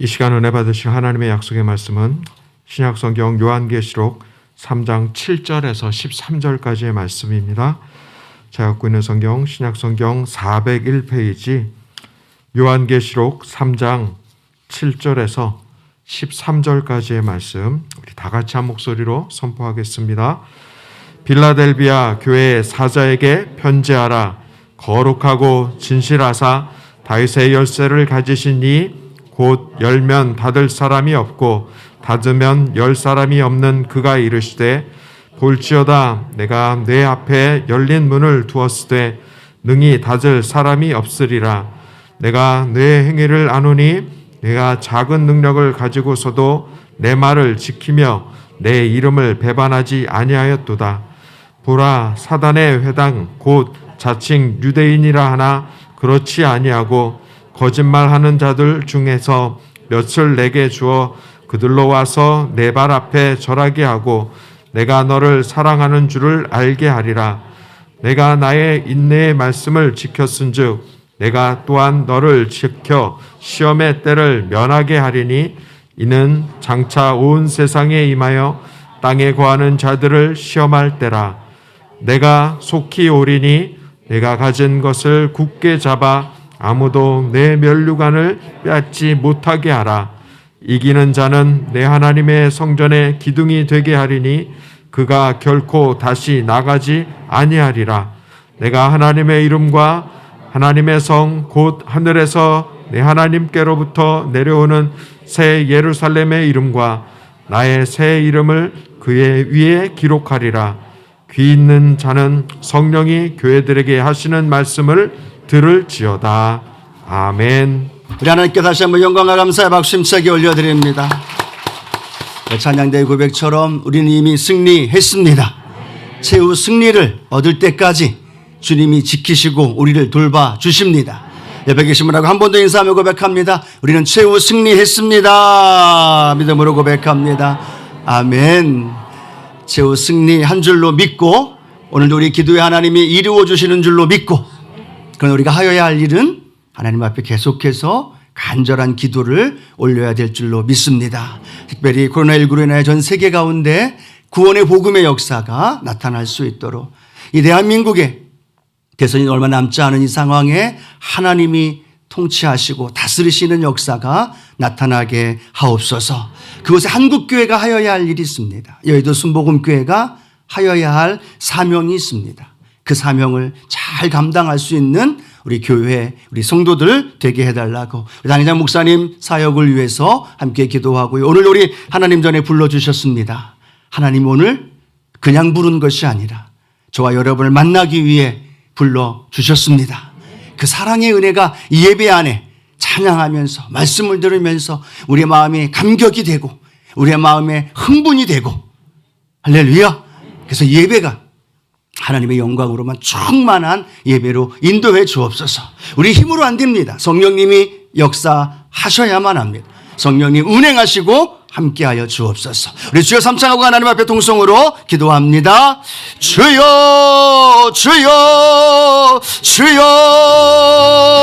이 시간 은혜 받으실 하나님의 약속의 말씀은 신약성경 요한계시록 3장 7절에서 13절까지의 말씀입니다. 제가 갖고 있는 성경 신약성경 401페이지 요한계시록 3장 7절에서 13절까지의 말씀 우리 다 같이 한 목소리로 선포하겠습니다. 빌라델비아 교회의 사자에게 편지하라. 거룩하고 진실하사 다윗의 열쇠를 가지신 이 곧 열면 닫을 사람이 없고 닫으면 열 사람이 없는 그가 이르시되 볼지어다 내가 내 앞에 열린 문을 두었으되 능히 닫을 사람이 없으리라. 내가 내 행위를 아노니 내가 작은 능력을 가지고서도 내 말을 지키며 내 이름을 배반하지 아니하였도다. 보라 사단의 회당 곧 자칭 유대인이라 하나 그렇지 아니하고 거짓말하는 자들 중에서 몇을 내게 주어 그들로 와서 내 발 앞에 절하게 하고 내가 너를 사랑하는 줄을 알게 하리라. 내가 나의 인내의 말씀을 지켰은즉 내가 또한 너를 지켜 시험의 때를 면하게 하리니 이는 장차 온 세상에 임하여 땅에 거하는 자들을 시험할 때라. 내가 속히 오리니 내가 가진 것을 굳게 잡아 아무도 내 면류관을 빼앗지 못하게 하라. 이기는 자는 내 하나님의 성전의 기둥이 되게 하리니 그가 결코 다시 나가지 아니하리라. 내가 하나님의 이름과 하나님의 성 곧 하늘에서 내 하나님께로부터 내려오는 새 예루살렘의 이름과 나의 새 이름을 그의 위에 기록하리라. 귀 있는 자는 성령이 교회들에게 하시는 말씀을 들을지어다. 아멘. 우리 하나님께 다시 한번 영광과 감사의 박수 힘차게 올려드립니다. 찬양대의 고백처럼 우리는 이미 승리했습니다. 최후 승리를 얻을 때까지 주님이 지키시고 우리를 돌봐주십니다. 옆에 계신 분하고 한 번 더 인사하며 고백합니다. 우리는 최후 승리했습니다. 믿음으로 고백합니다. 아멘. 최후 승리한 줄로 믿고 오늘도 우리 기도에 하나님이 이루어 주시는 줄로 믿고 그러나 우리가 하여야 할 일은 하나님 앞에 계속해서 간절한 기도를 올려야 될 줄로 믿습니다. 특별히 코로나19로 인하여 전 세계 가운데 구원의 복음의 역사가 나타날 수 있도록 이 대한민국에 대선이 얼마 남지 않은 이 상황에 하나님이 통치하시고 다스리시는 역사가 나타나게 하옵소서. 그곳에 한국교회가 하여야 할 일이 있습니다. 여의도 순복음교회가 하여야 할 사명이 있습니다. 그 사명을 잘 감당할 수 있는 우리 교회, 우리 성도들 되게 해달라고 당회장 목사님 사역을 위해서 함께 기도하고요. 오늘 우리 하나님 전에 불러주셨습니다. 하나님 오늘 그냥 부른 것이 아니라 저와 여러분을 만나기 위해 불러주셨습니다. 그 사랑의 은혜가 이 예배 안에 찬양하면서 말씀을 들으면서 우리의 마음이 감격이 되고 우리의 마음에 흥분이 되고 할렐루야. 그래서 예배가 하나님의 영광으로만 충만한 예배로 인도해 주옵소서. 우리 힘으로 안 됩니다. 성령님이 역사하셔야만 합니다. 성령님 운행하시고 함께하여 주옵소서. 우리 주여 삼창하고 하나님 앞에 동성으로 기도합니다. 주여 주여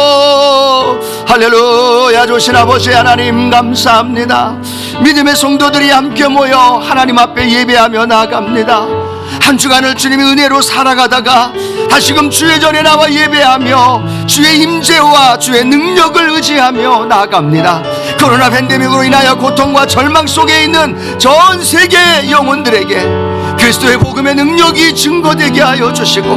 주여 할렐루야. 조신 아버지 하나님 감사합니다. 믿음의 성도들이 함께 모여 하나님 앞에 예배하며 나아갑니다. 한 주간을 주님의 은혜로 살아가다가 다시금 주의 전에 나와 예배하며 주의 임재와 주의 능력을 의지하며 나아갑니다. 코로나 팬데믹으로 인하여 고통과 절망 속에 있는 전 세계 영혼들에게 그리스도의 복음의 능력이 증거되게 하여 주시고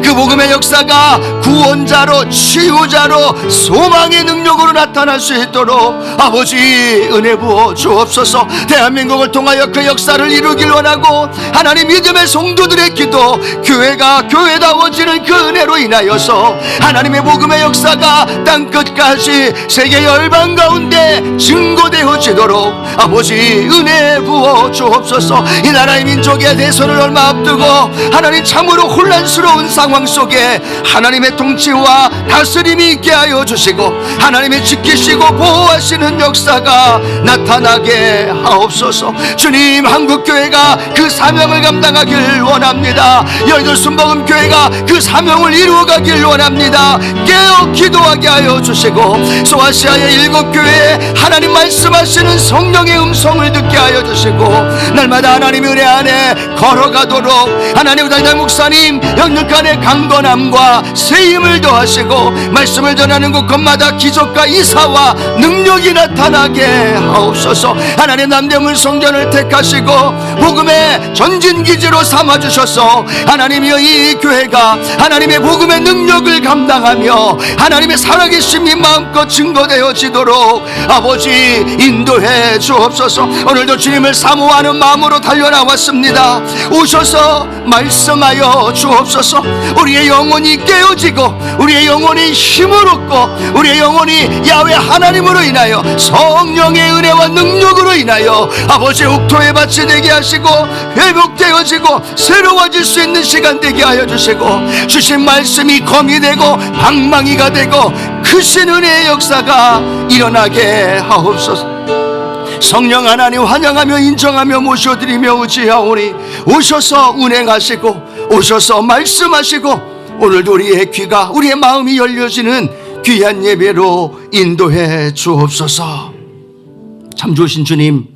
그 복음의 역사가 구원자로 치유자로 소망의 능력으로 나타날 수 있도록 아버지 은혜 부어 주옵소서. 대한민국을 통하여 그 역사를 이루길 원하고 하나님 믿음의 성도들의 기도 교회가 교회다워지는 그 은혜로 인하여서 하나님의 복음의 역사가 땅끝까지 세계 열방 가운데 증거되어지도록 아버지 은혜 부어 주옵소서. 이 나라의 민족의 대선 대선을 얼마 앞두고 하나님 참으로 혼란스러운 상황 속에 하나님의 통치와 다스림이 있게 하여 주시고 하나님의 지키시고 보호하시는 역사가 나타나게 하옵소서. 주님, 한국교회가 그 사명을 감당하길 원합니다. 여의도 순복음교회가 그 사명을 이루어가길 원합니다. 깨어 기도하게 하여 주시고 소아시아의 7교회에 하나님 말씀하시는 성령의 음성을 듣게 하여 주시고 날마다 하나님의 은혜 안에 걸어가도록 하나님 담임 목사님 영육간의 강건함과 세임을 더하시고 말씀을 전하는 곳곳마다 기적과 이사와 능력이 나타나게 하옵소서. 하나님 남대문 성전을 택하시고 복음의 전진기지로 삼아주셔서 하나님이여 이 교회가 하나님의 복음의 능력을 감당하며 하나님의 살아계심이 마음껏 증거되어지도록 아버지 인도해 주옵소서. 오늘도 주님을 사모하는 마음으로 달려나왔습니다. 오셔서 말씀하여 주옵소서. 우리의 영혼이 깨어지고 우리의 영혼이 힘을 얻고 우리의 영혼이 야훼 하나님으로 인하여 성령의 은혜와 능력으로 인하여 아버지 옥토의 밭이 되게 하시고 회복되어지고 새로워질 수 있는 시간 되게 하여 주시고 주신 말씀이 검이 되고 방망이가 되고 크신 은혜의 역사가 일어나게 하옵소서. 성령 하나님 환영하며 인정하며 모셔드리며 의지하오니 오셔서 운행하시고 오셔서 말씀하시고 오늘도 우리의 귀가 우리의 마음이 열려지는 귀한 예배로 인도해 주옵소서. 참 좋으신 주님,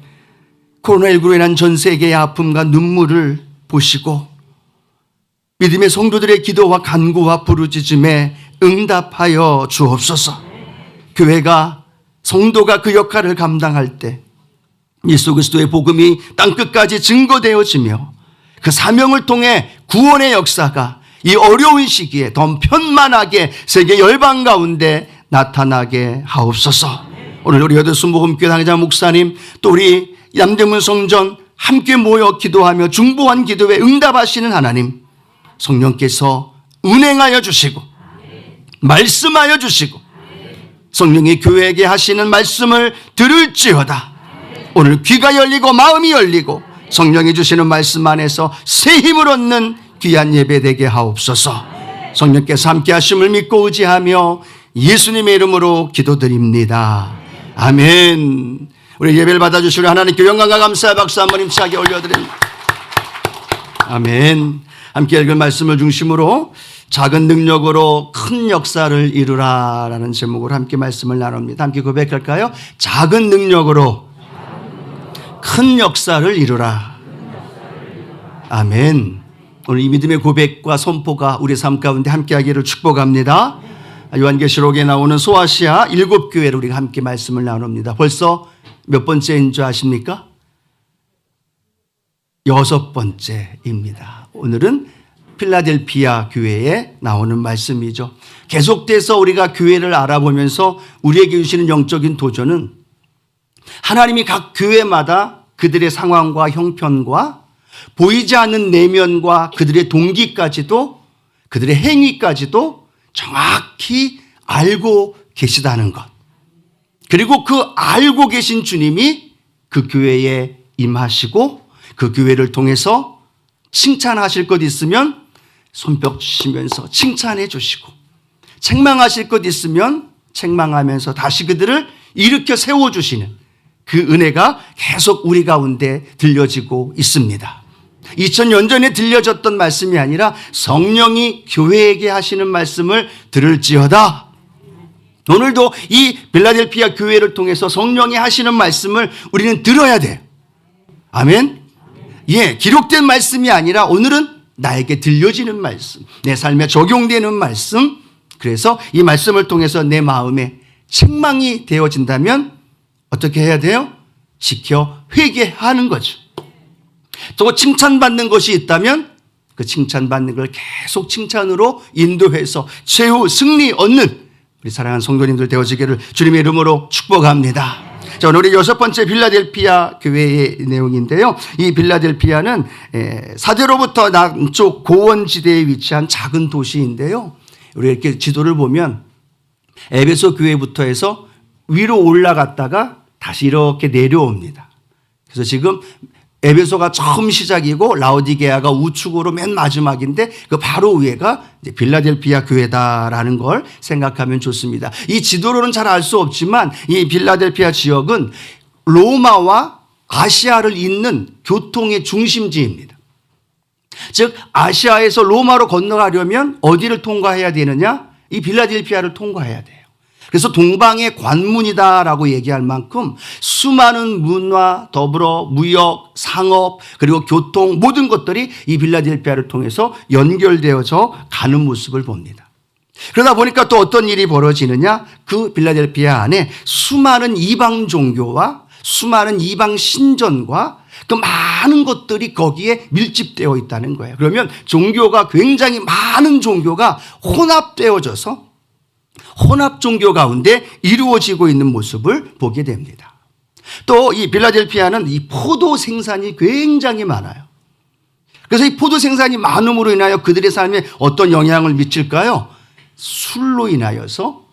코로나19로 인한 전 세계의 아픔과 눈물을 보시고 믿음의 성도들의 기도와 간구와 부르짖음에 응답하여 주옵소서. 교회가 성도가 그 역할을 감당할 때 예수 그리스도의 복음이 땅끝까지 증거되어지며 그 사명을 통해 구원의 역사가 이 어려운 시기에 더 편만하게 세계 열방 가운데 나타나게 하옵소서. 오늘 우리 여덟 순복음교회 당회장 목사님 또 우리 남대문 성전 함께 모여 기도하며 중보한 기도에 응답하시는 하나님, 성령께서 운행하여 주시고 말씀하여 주시고 성령이 교회에게 하시는 말씀을 들을지어다. 오늘 귀가 열리고 마음이 열리고 성령이 주시는 말씀 안에서 새 힘을 얻는 귀한 예배 되게 하옵소서. 성령께서 함께 하심을 믿고 의지하며 예수님의 이름으로 기도드립니다. 아멘. 우리 예배를 받아주시려 하나님께 영광과 감사의 박수 한번 힘차게 올려드립니다. 아멘. 함께 읽을 말씀을 중심으로 작은 능력으로 큰 역사를 이루라 라는 제목으로 함께 말씀을 나눕니다. 함께 고백할까요? 작은 능력으로 큰 역사를 이루라. 아멘. 오늘 이 믿음의 고백과 선포가 우리 삶 가운데 함께하기를 축복합니다. 요한계시록에 나오는 소아시아 7교회를 우리가 함께 말씀을 나눕니다. 벌써 몇 번째인 줄 아십니까? 6번째입니다. 오늘은 필라델피아 교회에 나오는 말씀이죠. 계속돼서 우리가 교회를 알아보면서 우리에게 주시는 영적인 도전은 하나님이 각 교회마다 그들의 상황과 형편과 보이지 않는 내면과 그들의 동기까지도 그들의 행위까지도 정확히 알고 계시다는 것. 그리고 그 알고 계신 주님이 그 교회에 임하시고 그 교회를 통해서 칭찬하실 것 있으면 손뼉 치면서 칭찬해 주시고 책망하실 것 있으면 책망하면서 다시 그들을 일으켜 세워주시는 그 은혜가 계속 우리 가운데 들려지고 있습니다. 2000년 전에 들려졌던 말씀이 아니라 성령이 교회에게 하시는 말씀을 들을지어다. 오늘도 이 빌라델피아 교회를 통해서 성령이 하시는 말씀을 우리는 들어야 돼요. 아멘. 예, 기록된 말씀이 아니라 오늘은 나에게 들려지는 말씀, 내 삶에 적용되는 말씀. 그래서 이 말씀을 통해서 내 마음에 책망이 되어진다면 어떻게 해야 돼요? 지켜 회개하는 거죠. 또 칭찬받는 것이 있다면 그 칭찬받는 걸 계속 칭찬으로 인도해서 최후 승리 얻는 우리 사랑하는 성도님들 되어지기를 주님의 이름으로 축복합니다. 자, 오늘 우리 6번째 빌라델피아 교회의 내용인데요. 이 빌라델피아는 사대로부터 남쪽 고원지대에 위치한 작은 도시인데요. 우리 이렇게 지도를 보면 에베소 교회부터 해서 위로 올라갔다가 다시 이렇게 내려옵니다. 그래서 지금 에베소가 처음 시작이고 라오디게아가 우측으로 맨 마지막인데 그 바로 위에가 이제 빌라델피아 교회다라는 걸 생각하면 좋습니다. 이 지도로는 잘 알 수 없지만 이 빌라델피아 지역은 로마와 아시아를 잇는 교통의 중심지입니다. 즉 아시아에서 로마로 건너가려면 어디를 통과해야 되느냐? 이 빌라델피아를 통과해야 돼요. 그래서 동방의 관문이다라고 얘기할 만큼 수많은 문화, 더불어 무역, 상업, 그리고 교통 모든 것들이 이 빌라델피아를 통해서 연결되어져 가는 모습을 봅니다. 그러다 보니까 또 어떤 일이 벌어지느냐? 그 빌라델피아 안에 수많은 이방 종교와 수많은 이방 신전과 그 많은 것들이 거기에 밀집되어 있다는 거예요. 그러면 종교가 굉장히 많은 종교가 혼합되어져서 혼합 종교 가운데 이루어지고 있는 모습을 보게 됩니다. 또 이 빌라델피아는 이 포도 생산이 굉장히 많아요. 그래서 이 포도 생산이 많음으로 인하여 그들의 삶에 어떤 영향을 미칠까요? 술로 인하여서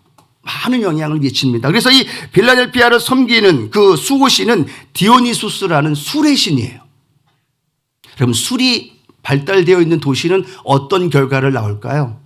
많은 영향을 미칩니다. 그래서 이 빌라델피아를 섬기는 그 수호신은 디오니수스라는 술의 신이에요. 그럼 술이 발달되어 있는 도시는 어떤 결과를 낳을까요?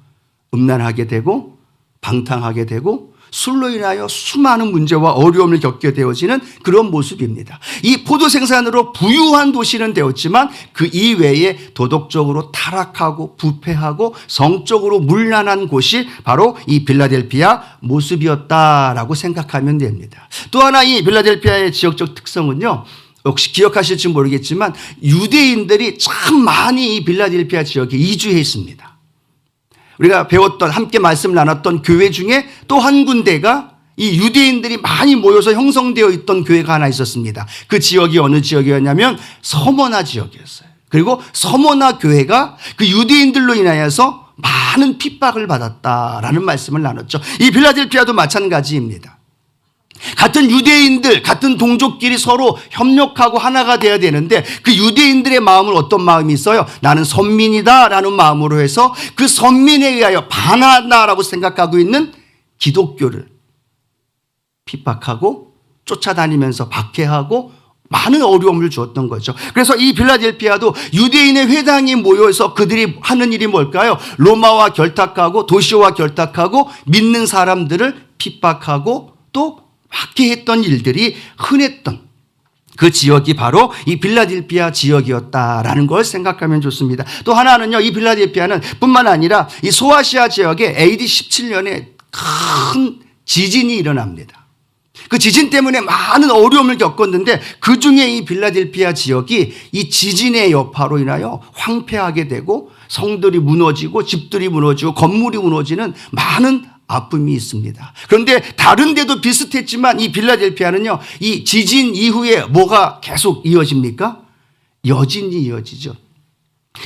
음란하게 되고 방탕하게 되고 술로 인하여 수많은 문제와 어려움을 겪게 되어지는 그런 모습입니다. 이 포도 생산으로 부유한 도시는 되었지만 그 이외에 도덕적으로 타락하고 부패하고 성적으로 문란한 곳이 바로 이 빌라델피아 모습이었다라고 생각하면 됩니다. 또 하나 이 빌라델피아의 지역적 특성은요. 혹시 기억하실지 모르겠지만 유대인들이 참 많이 이 빌라델피아 지역에 이주해 있습니다. 우리가 배웠던 함께 말씀을 나눴던 교회 중에 또 한 군데가 이 유대인들이 많이 모여서 형성되어 있던 교회가 하나 있었습니다. 그 지역이 어느 지역이었냐면 서머나 지역이었어요. 그리고 서머나 교회가 그 유대인들로 인하여서 많은 핍박을 받았다라는 말씀을 나눴죠. 이 빌라델피아도 마찬가지입니다. 같은 유대인들, 같은 동족끼리 서로 협력하고 하나가 돼야 되는데 그 유대인들의 마음은 어떤 마음이 있어요? 나는 선민이다라는 마음으로 해서 그 선민에 의하여 반하다라고 생각하고 있는 기독교를 핍박하고 쫓아다니면서 박해하고 많은 어려움을 주었던 거죠. 그래서 이 빌라델피아도 유대인의 회당이 모여서 그들이 하는 일이 뭘까요? 로마와 결탁하고 도시와 결탁하고 믿는 사람들을 핍박하고 또 박해했던 일들이 흔했던 그 지역이 바로 이 빌라델피아 지역이었다라는 걸 생각하면 좋습니다. 또 하나는요, 이 빌라델피아는 뿐만 아니라 이 소아시아 지역에 AD 17년에 큰 지진이 일어납니다. 그 지진 때문에 많은 어려움을 겪었는데 그 중에 이 빌라델피아 지역이 이 지진의 여파로 인하여 황폐하게 되고 성들이 무너지고 집들이 무너지고 건물이 무너지는 많은 아픔이 있습니다. 그런데 다른 데도 비슷했지만 이 빌라델피아는요, 이 지진 이후에 뭐가 계속 이어집니까? 여진이 이어지죠.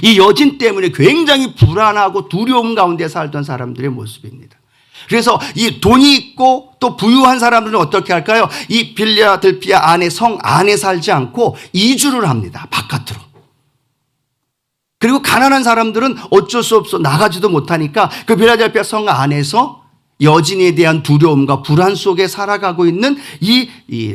이 여진 때문에 굉장히 불안하고 두려움 가운데 살던 사람들의 모습입니다. 그래서 이 돈이 있고 또 부유한 사람들은 어떻게 할까요? 이 빌라델피아 안에 성 안에 살지 않고 이주를 합니다. 바깥으로. 그리고 가난한 사람들은 어쩔 수 없어 나가지도 못하니까 그 빌라델피아 성 안에서 여진에 대한 두려움과 불안 속에 살아가고 있는 이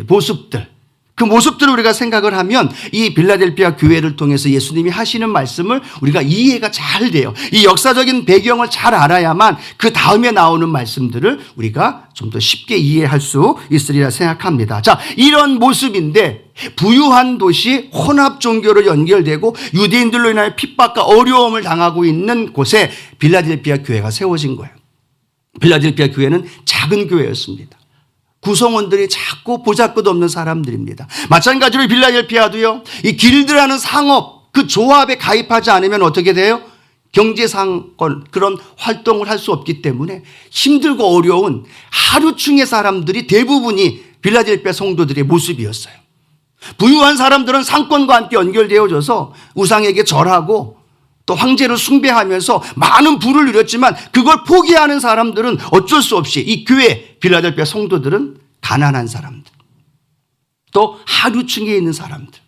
모습들, 그 모습들을 우리가 생각을 하면 이 빌라델피아 교회를 통해서 예수님이 하시는 말씀을 우리가 이해가 잘 돼요. 이 역사적인 배경을 잘 알아야만 그 다음에 나오는 말씀들을 우리가 좀 더 쉽게 이해할 수 있으리라 생각합니다. 자, 이런 모습인데 부유한 도시, 혼합 종교로 연결되고 유대인들로 인하여 핍박과 어려움을 당하고 있는 곳에 빌라델피아 교회가 세워진 거예요. 빌라델피아 교회는 작은 교회였습니다. 구성원들이 작고 보잘것없는 사람들입니다. 마찬가지로 빌라델피아도요, 이 길드라는 상업, 그 조합에 가입하지 않으면 어떻게 돼요? 경제상권, 그런 활동을 할 수 없기 때문에 힘들고 어려운 하류층의 사람들이 대부분이 빌라델피아 성도들의 모습이었어요. 부유한 사람들은 상권과 함께 연결되어져서 우상에게 절하고 또 황제를 숭배하면서 많은 부를 누렸지만 그걸 포기하는 사람들은 어쩔 수 없이 이 교회 빌라델피아 성도들은 가난한 사람들, 또 하류층에 있는 사람들,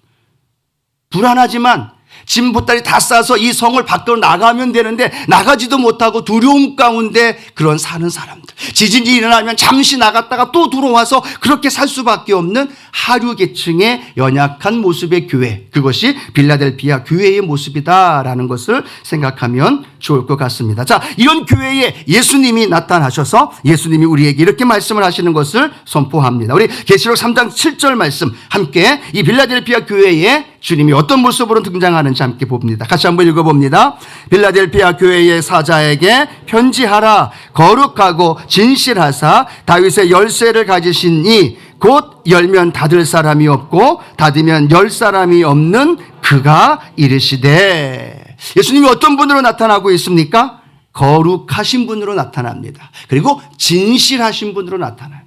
불안하지만 짐 보따리 다 싸서 이 성을 밖으로 나가면 되는데 나가지도 못하고 두려움 가운데 그런 사는 사람들. 지진이 일어나면 잠시 나갔다가 또 들어와서 그렇게 살 수밖에 없는 하류 계층의 연약한 모습의 교회. 그것이 빌라델피아 교회의 모습이다라는 것을 생각하면 좋을 것 같습니다. 자, 이런 교회에 예수님이 나타나셔서 예수님이 우리에게 이렇게 말씀을 하시는 것을 선포합니다. 우리 계시록 3장 7절 말씀 함께 이 빌라델피아 교회에 주님이 어떤 모습으로 등장하는지 함께 봅니다. 같이 한번 읽어봅니다. 빌라델피아 교회의 사자에게 편지하라. 거룩하고 진실하사 다윗의 열쇠를 가지신 이 곧 열면 닫을 사람이 없고 닫으면 열 사람이 없는 그가 이르시되. 예수님이 어떤 분으로 나타나고 있습니까? 거룩하신 분으로 나타납니다. 그리고 진실하신 분으로 나타나요.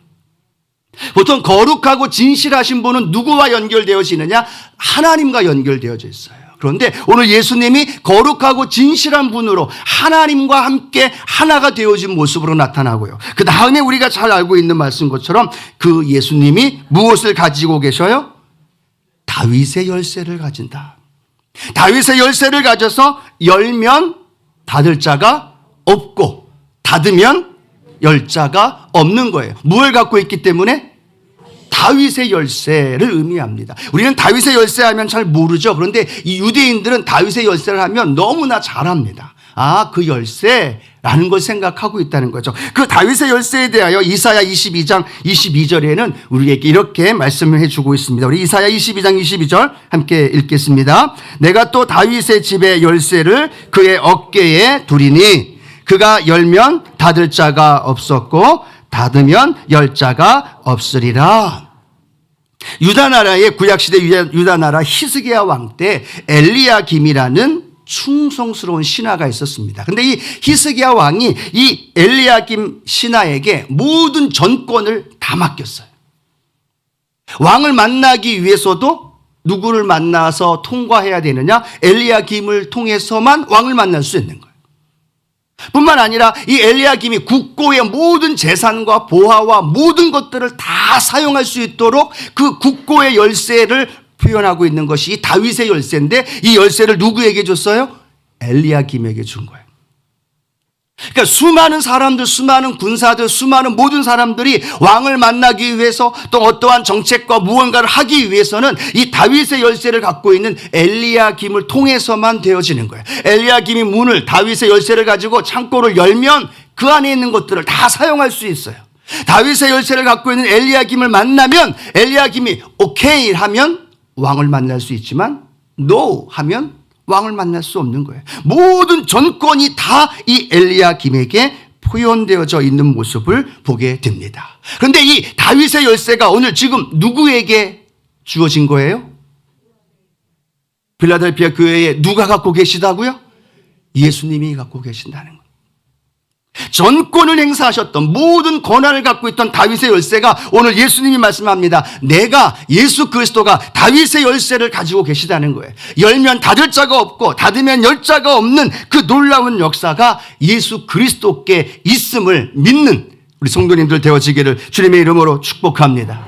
보통 거룩하고 진실하신 분은 누구와 연결되어지느냐? 하나님과 연결되어져 있어요. 그런데 오늘 예수님이 거룩하고 진실한 분으로 하나님과 함께 하나가 되어진 모습으로 나타나고요. 그 다음에 우리가 잘 알고 있는 말씀 것처럼 그 예수님이 무엇을 가지고 계셔요? 다윗의 열쇠를 가진다. 다윗의 열쇠를 가져서 열면 닫을 자가 없고 닫으면 열 자가 없는 거예요. 무엇을 갖고 있기 때문에? 다윗의 열쇠를 의미합니다. 우리는 다윗의 열쇠 하면 잘 모르죠. 그런데 이 유대인들은 다윗의 열쇠를 하면 너무나 잘합니다. 아, 그 열쇠라는 걸 생각하고 있다는 거죠. 그 다윗의 열쇠에 대하여 이사야 22장 22절에는 우리에게 이렇게 말씀을 해주고 있습니다. 우리 이사야 22장 22절 함께 읽겠습니다. 내가 또 다윗의 집의 열쇠를 그의 어깨에 두리니 그가 열면 닫을 자가 없었고 닫으면 열 자가 없으리라. 유다 나라의 구약시대 유다 나라 히스기야 왕 때 엘리야김이라는 충성스러운 신하가 있었습니다. 근데 이 히스기야 왕이 이 엘리야김 신하에게 모든 전권을 다 맡겼어요. 왕을 만나기 위해서도 누구를 만나서 통과해야 되느냐? 엘리야김을 통해서만 왕을 만날 수 있는 거예요. 뿐만 아니라 이 엘리야김이 국고의 모든 재산과 보화와 모든 것들을 다 사용할 수 있도록 그 국고의 열쇠를 표현하고 있는 것이 이 다윗의 열쇠인데 이 열쇠를 누구에게 줬어요? 엘리야김에게 준 거예요. 그러니까 수많은 사람들, 수많은 군사들, 수많은 모든 사람들이 왕을 만나기 위해서 또 어떠한 정책과 무언가를 하기 위해서는 이 다윗의 열쇠를 갖고 있는 엘리야김을 통해서만 되어지는 거예요. 엘리야김이 문을, 다윗의 열쇠를 가지고 창고를 열면 그 안에 있는 것들을 다 사용할 수 있어요. 다윗의 열쇠를 갖고 있는 엘리야김을 만나면 엘리야김이 오케이 하면 왕을 만날 수 있지만 no 하면 왕을 만날 수 없는 거예요. 모든 전권이 다 이 엘리야김에게 표현되어져 있는 모습을 보게 됩니다. 그런데 이 다윗의 열쇠가 오늘 지금 누구에게 주어진 거예요? 빌라델피아 교회에 누가 갖고 계시다고요? 예수님이 갖고 계신다는 거예요. 전권을 행사하셨던 모든 권한을 갖고 있던 다윗의 열쇠가 오늘 예수님이 말씀합니다. 내가 예수 그리스도가 다윗의 열쇠를 가지고 계시다는 거예요. 열면 닫을 자가 없고 닫으면 열 자가 없는 그 놀라운 역사가 예수 그리스도께 있음을 믿는 우리 성도님들 되어지기를 주님의 이름으로 축복합니다.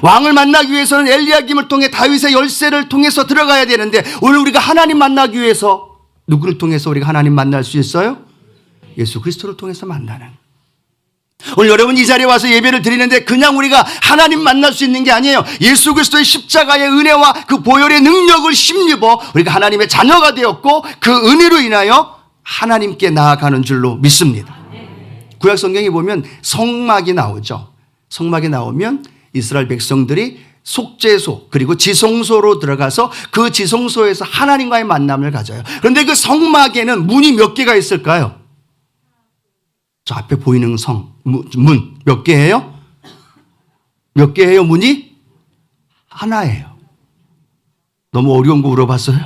왕을 만나기 위해서는 엘리야김을 통해 다윗의 열쇠를 통해서 들어가야 되는데 오늘 우리가 하나님 만나기 위해서 누구를 통해서 우리가 하나님 만날 수 있어요? 예수 그리스도를 통해서 만나는. 오늘 여러분 이 자리에 와서 예배를 드리는데 그냥 우리가 하나님 만날 수 있는 게 아니에요. 예수 그리스도의 십자가의 은혜와 그 보혈의 능력을 힘입어 우리가 하나님의 자녀가 되었고 그 은혜로 인하여 하나님께 나아가는 줄로 믿습니다. 구약 성경에 보면 성막이 나오죠. 성막이 나오면 이스라엘 백성들이 속죄소 그리고 지성소로 들어가서 그 지성소에서 하나님과의 만남을 가져요. 그런데 그 성막에는 문이 몇 개가 있을까요? 저 앞에 보이는 문 몇 개예요? 몇 개예요 문이? 하나예요. 너무 어려운 거 물어봤어요?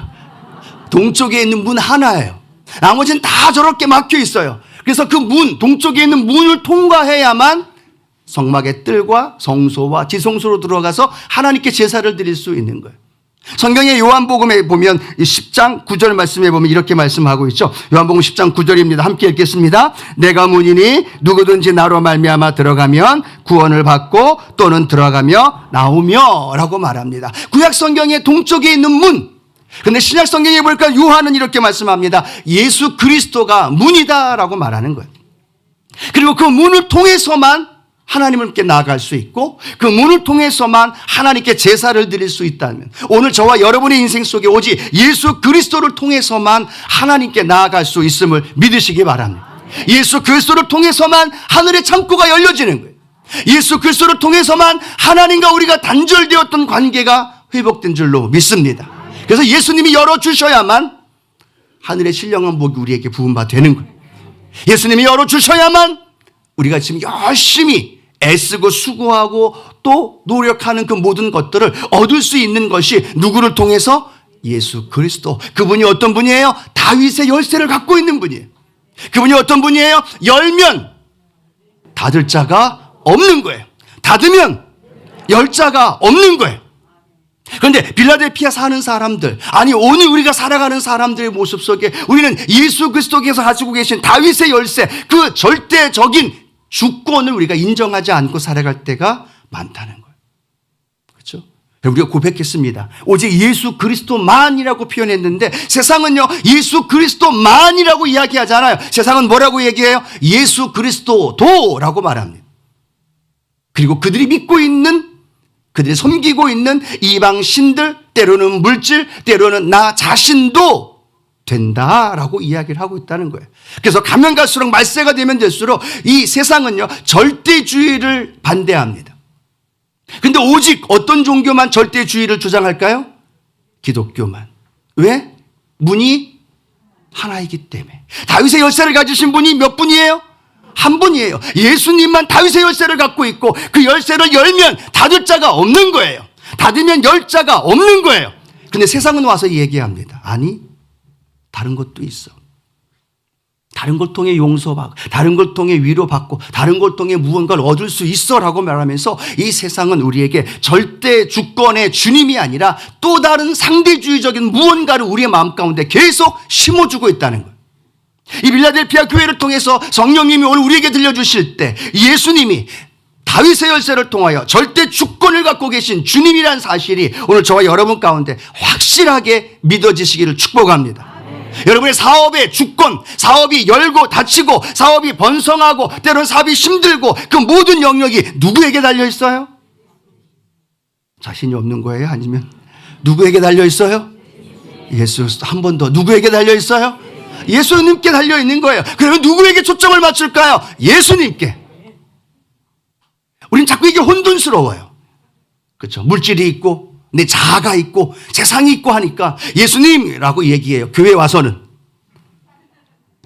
동쪽에 있는 문 하나예요. 나머지는 다 저렇게 막혀 있어요. 그래서 그 문, 동쪽에 있는 문을 통과해야만 성막의 뜰과 성소와 지성소로 들어가서 하나님께 제사를 드릴 수 있는 거예요. 성경의 요한복음에 보면 10장 9절 말씀에 보면 이렇게 말씀하고 있죠. 요한복음 10장 9절입니다. 함께 읽겠습니다. 내가 문이니 누구든지 나로 말미암아 들어가면 구원을 받고 또는 들어가며 나오며 라고 말합니다. 구약 성경의 동쪽에 있는 문, 그런데 신약 성경에 보니까 요한은 이렇게 말씀합니다. 예수 그리스도가 문이다라고 말하는 거예요. 그리고 그 문을 통해서만 하나님께 나아갈 수 있고 그 문을 통해서만 하나님께 제사를 드릴 수 있다면 오늘 저와 여러분의 인생 속에 오직 예수 그리스도를 통해서만 하나님께 나아갈 수 있음을 믿으시기 바랍니다. 예수 그리스도를 통해서만 하늘의 창고가 열려지는 거예요. 예수 그리스도를 통해서만 하나님과 우리가 단절되었던 관계가 회복된 줄로 믿습니다. 그래서 예수님이 열어주셔야만 하늘의 신령한 복이 우리에게 부음바 되는 거예요. 예수님이 열어주셔야만 우리가 지금 열심히 애쓰고 수고하고 또 노력하는 그 모든 것들을 얻을 수 있는 것이 누구를 통해서? 예수 그리스도. 그분이 어떤 분이에요? 다윗의 열쇠를 갖고 있는 분이에요. 그분이 어떤 분이에요? 열면 닫을 자가 없는 거예요. 닫으면 열 자가 없는 거예요. 그런데 빌라델피아 사는 사람들, 아니 오늘 우리가 살아가는 사람들의 모습 속에 우리는 예수 그리스도께서 가지고 계신 다윗의 열쇠, 그 절대적인 주권을 우리가 인정하지 않고 살아갈 때가 많다는 거예요. 그렇죠? 우리가 고백했습니다. 오직 예수 그리스도만이라고 표현했는데 세상은요 예수 그리스도만이라고 이야기하잖아요. 세상은 뭐라고 얘기해요? 예수 그리스도도라고 말합니다. 그리고 그들이 믿고 있는, 그들이 섬기고 있는 이방 신들, 때로는 물질, 때로는 나 자신도 된다라고 이야기를 하고 있다는 거예요. 그래서 가면 갈수록 말세가 되면 될수록 이 세상은요 절대주의를 반대합니다. 근데 오직 어떤 종교만 절대주의를 주장할까요? 기독교만. 왜? 문이 하나이기 때문에. 다윗의 열쇠를 가지신 분이 몇 분이에요? 한 분이에요. 예수님만 다윗의 열쇠를 갖고 있고 그 열쇠를 열면 닫을 자가 없는 거예요. 닫으면 열 자가 없는 거예요. 근데 세상은 와서 얘기합니다. 아니, 다른 것도 있어. 다른 걸 통해 용서받고 다른 걸 통해 위로받고 다른 걸 통해 무언가를 얻을 수 있어라고 말하면서 이 세상은 우리에게 절대 주권의 주님이 아니라 또 다른 상대주의적인 무언가를 우리의 마음 가운데 계속 심어주고 있다는 거예요. 이 빌라델피아 교회를 통해서 성령님이 오늘 우리에게 들려주실 때 예수님이 다윗의 열쇠를 통하여 절대 주권을 갖고 계신 주님이라는 사실이 오늘 저와 여러분 가운데 확실하게 믿어지시기를 축복합니다. 여러분의 사업의 주권, 사업이 열고 닫히고 사업이 번성하고 때로는 사업이 힘들고 그 모든 영역이 누구에게 달려 있어요? 자신이 없는 거예요? 아니면 누구에게 달려 있어요? 예수. 한 번 더. 누구에게 달려 있어요? 예수님께 달려 있는 거예요. 그러면 누구에게 초점을 맞출까요? 예수님께. 우린 자꾸 이게 혼돈스러워요. 그렇죠? 물질이 있고 내 자아가 있고 세상이 있고 하니까 예수님이라고 얘기해요. 교회에 와서는.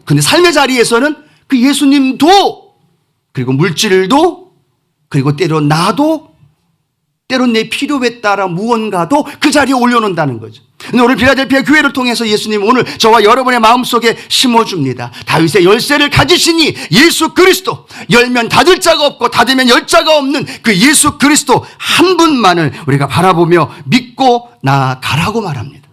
근데 삶의 자리에서는 그 예수님도 그리고 물질도 그리고 때론 나도 때론 내 필요에 따라 무언가도 그 자리에 올려놓는다는 거죠. 근데 오늘 빌라델피아 교회를 통해서 예수님 오늘 저와 여러분의 마음속에 심어줍니다. 다윗의 열쇠를 가지시니 예수 그리스도, 열면 닫을 자가 없고 닫으면 열 자가 없는 그 예수 그리스도 한 분만을 우리가 바라보며 믿고 나아가라고 말합니다.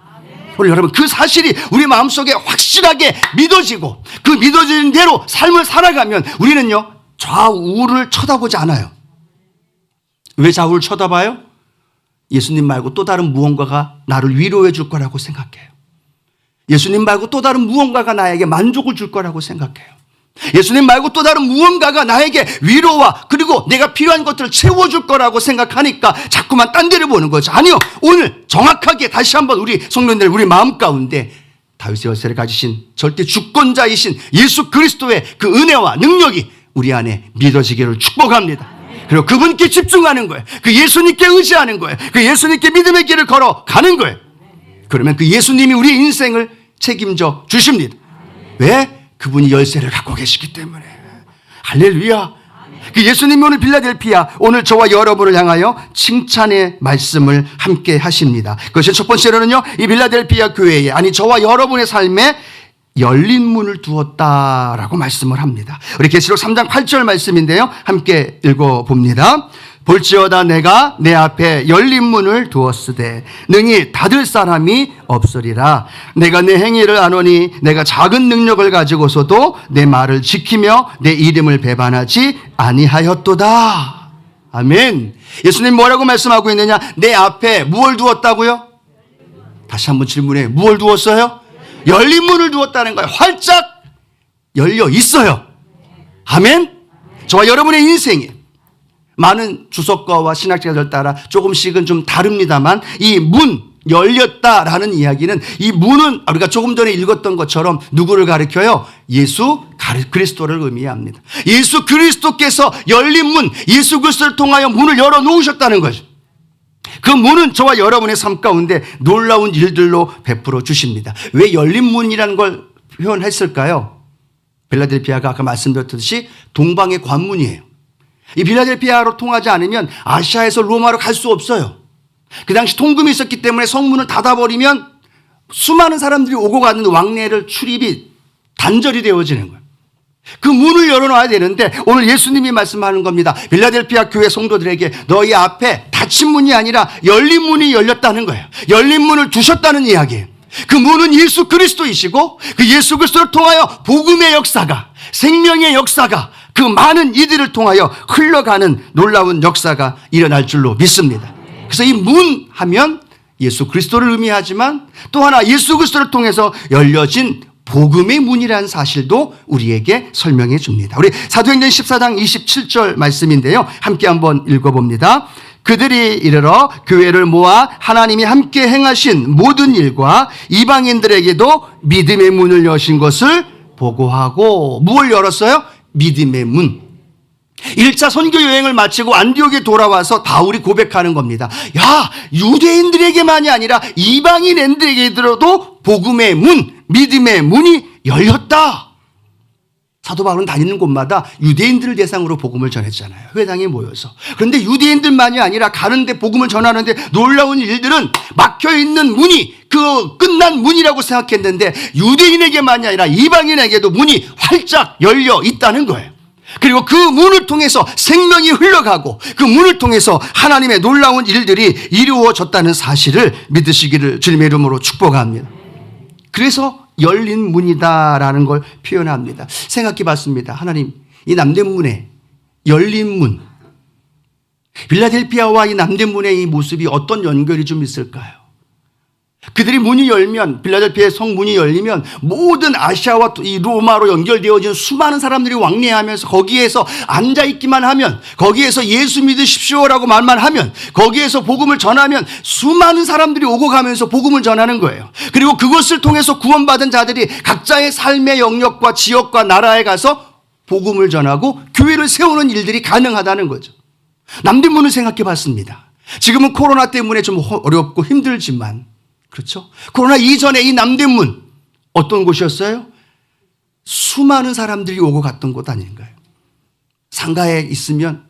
오늘 여러분 그 사실이 우리 마음속에 확실하게 믿어지고 그 믿어지는 대로 삶을 살아가면 우리는요 좌우를 쳐다보지 않아요. 왜 좌우를 쳐다봐요? 예수님 말고 또 다른 무언가가 나를 위로해 줄 거라고 생각해요. 예수님 말고 또 다른 무언가가 나에게 만족을 줄 거라고 생각해요. 예수님 말고 또 다른 무언가가 나에게 위로와 그리고 내가 필요한 것들을 채워줄 거라고 생각하니까 자꾸만 딴 데를 보는 거죠. 아니요. 오늘 정확하게 다시 한번 우리 성도님들 우리 마음 가운데 다윗의 열쇠를 가지신 절대 주권자이신 예수 그리스도의 그 은혜와 능력이 우리 안에 믿어지기를 축복합니다. 그리고 그분께 집중하는 거예요. 그 예수님께 의지하는 거예요. 그 예수님께 믿음의 길을 걸어가는 거예요. 그러면 그 예수님이 우리 인생을 책임져 주십니다. 왜? 그분이 열쇠를 갖고 계시기 때문에. 할렐루야. 그 예수님이 오늘 빌라델피아 오늘 저와 여러분을 향하여 칭찬의 말씀을 함께 하십니다. 그것이 첫 번째로는요 이 빌라델피아 교회에 아니 저와 여러분의 삶에 열린 문을 두었다라고 말씀을 합니다. 우리 계시록 3장 8절 말씀인데요. 함께 읽어봅니다. 볼지어다 내가 내 앞에 열린 문을 두었으되 능히 닫을 사람이 없으리라. 내가 내 행위를 아노니 내가 작은 능력을 가지고서도 내 말을 지키며 내 이름을 배반하지 아니하였도다. 아멘. 예수님 뭐라고 말씀하고 있느냐? 내 앞에 무엇을 두었다고요? 다시 한번 질문해. 무엇을 두었어요? 열린 문을 두었다는 거예요. 활짝 열려 있어요. 아멘. 저와 여러분의 인생에 많은 주석가와 신학자들 따라 조금씩은 좀 다릅니다만 이 문 열렸다라는 이야기는 이 문은 우리가 조금 전에 읽었던 것처럼 누구를 가리켜요? 예수 그리스도를 의미합니다. 예수 그리스도께서 열린 문, 예수 그리스도를 통하여 문을 열어 놓으셨다는 거죠. 그 문은 저와 여러분의 삶 가운데 놀라운 일들로 베풀어 주십니다. 왜 열린 문이라는 걸 표현했을까요? 빌라델피아가 아까 말씀드렸듯이 동방의 관문이에요. 이 빌라델피아로 통하지 않으면 아시아에서 로마로 갈 수 없어요. 그 당시 통금이 있었기 때문에 성문을 닫아버리면 수많은 사람들이 오고 가는 왕래를 출입이 단절이 되어지는 거예요. 그 문을 열어놔야 되는데 오늘 예수님이 말씀하는 겁니다. 빌라델피아 교회 성도들에게 너희 앞에 닫힌 문이 아니라 열린 문이 열렸다는 거예요. 열린 문을 두셨다는 이야기예요. 그 문은 예수 그리스도이시고 그 예수 그리스도를 통하여 복음의 역사가, 생명의 역사가 그 많은 이들을 통하여 흘러가는 놀라운 역사가 일어날 줄로 믿습니다. 그래서 이 문 하면 예수 그리스도를 의미하지만 또 하나 예수 그리스도를 통해서 열려진 복음의 문이라는 사실도 우리에게 설명해 줍니다. 우리 사도행전 14장 27절 말씀인데요. 함께 한번 읽어봅니다. 그들이 이르러 교회를 모아 하나님이 함께 행하신 모든 일과 이방인들에게도 믿음의 문을 여신 것을 보고하고 무엇을 열었어요? 믿음의 문. 1차 선교 여행을 마치고 안디옥에 돌아와서 바울이 고백하는 겁니다. 야, 유대인들에게만이 아니라 이방인들에게도 복음의 문, 믿음의 문이 열렸다. 사도 바울은 다니는 곳마다 유대인들을 대상으로 복음을 전했잖아요. 회당에 모여서. 그런데 유대인들만이 아니라 가는데 복음을 전하는데 놀라운 일들은 막혀있는 문이 그 끝난 문이라고 생각했는데 유대인에게만이 아니라 이방인에게도 문이 활짝 열려 있다는 거예요. 그리고 그 문을 통해서 생명이 흘러가고 그 문을 통해서 하나님의 놀라운 일들이 이루어졌다는 사실을 믿으시기를 주님의 이름으로 축복합니다. 그래서 열린 문이다라는 걸 표현합니다. 생각해 봤습니다. 하나님, 이 남대문에 열린 문, 빌라델피아와 이 남대문의 이 모습이 어떤 연결이 좀 있을까요? 그들이 문이 열면, 빌라델피아의 성문이 열리면 모든 아시아와 이 로마로 연결되어진 수많은 사람들이 왕래하면서 거기에서 앉아있기만 하면, 거기에서 예수 믿으십시오라고 말만 하면, 거기에서 복음을 전하면 수많은 사람들이 오고 가면서 복음을 전하는 거예요. 그리고 그것을 통해서 구원받은 자들이 각자의 삶의 영역과 지역과 나라에 가서 복음을 전하고 교회를 세우는 일들이 가능하다는 거죠. 남대문을 생각해 봤습니다. 지금은 코로나 때문에 좀 어렵고 힘들지만, 그렇죠? 코로나 이전에 이 남대문 어떤 곳이었어요? 수많은 사람들이 오고 갔던 곳 아닌가요? 상가에 있으면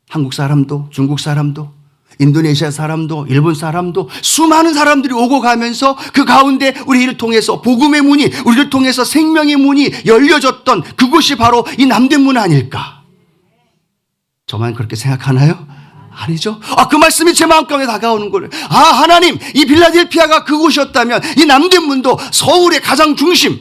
한국 사람도 중국 사람도 인도네시아 사람도 일본 사람도 수많은 사람들이 오고 가면서 그 가운데 우리를 통해서 복음의 문이, 우리를 통해서 생명의 문이 열려졌던 그곳이 바로 이 남대문 아닐까? 저만 그렇게 생각하나요? 아니죠. 그 말씀이 제 마음가운데 다가오는 거예요. 하나님, 이 빌라델피아가 그곳이었다면 이 남대문도 서울의 가장 중심.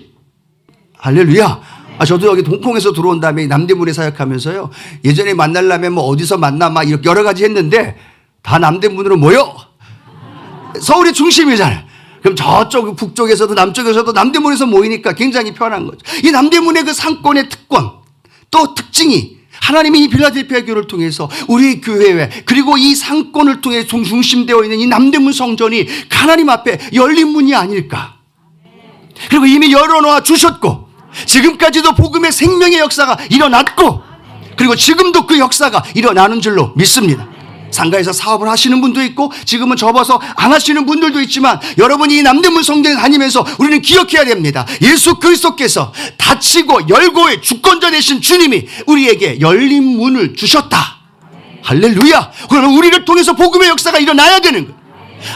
할렐루야. 저도 여기 동콩에서 들어온 다음에 남대문에 사역하면서요. 예전에 만나려면 뭐 어디서 만나 막 이렇게 여러 가지 했는데 다 남대문으로 모여. 서울의 중심이잖아요. 그럼 저쪽 북쪽에서도 남쪽에서도 남대문에서 모이니까 굉장히 편한 거죠. 이 남대문의 그 상권의 특권, 또 특징이 하나님이 이 빌라델피아 교회를 통해서 우리 교회 그리고 이 상권을 통해 중심되어 있는 이 남대문 성전이 하나님 앞에 열린 문이 아닐까. 그리고 이미 열어놓아 주셨고 지금까지도 복음의 생명의 역사가 일어났고 그리고 지금도 그 역사가 일어나는 줄로 믿습니다. 상가에서 사업을 하시는 분도 있고 지금은 접어서 안 하시는 분들도 있지만 여러분이 이 남대문 성전에 다니면서 우리는 기억해야 됩니다. 예수 그리스도께서 닫히고 열고의 주권자 되신 주님이 우리에게 열린 문을 주셨다. 할렐루야. 그러면 우리를 통해서 복음의 역사가 일어나야 되는 거예요.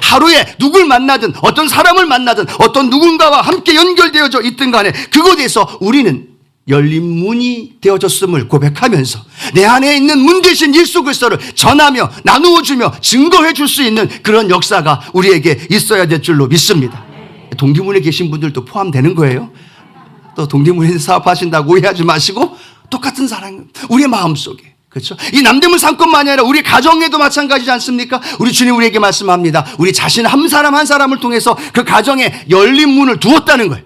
하루에 누굴 만나든 어떤 사람을 만나든 어떤 누군가와 함께 연결되어져 있든 간에 그곳에서 우리는 열린 문이 되어졌음을 고백하면서 내 안에 있는 문 대신 예수 그리스도를 전하며 나누어주며 증거해 줄 수 있는 그런 역사가 우리에게 있어야 될 줄로 믿습니다. 동대문에 계신 분들도 포함되는 거예요. 또 동대문에서 사업하신다고 오해하지 마시고 똑같은 사랑 우리의 마음속에 그렇죠? 이 남대문 상권만이 아니라 우리 가정에도 마찬가지지 않습니까? 우리 주님 우리에게 말씀합니다. 우리 자신 한 사람 한 사람을 통해서 그 가정에 열린 문을 두었다는 거예요.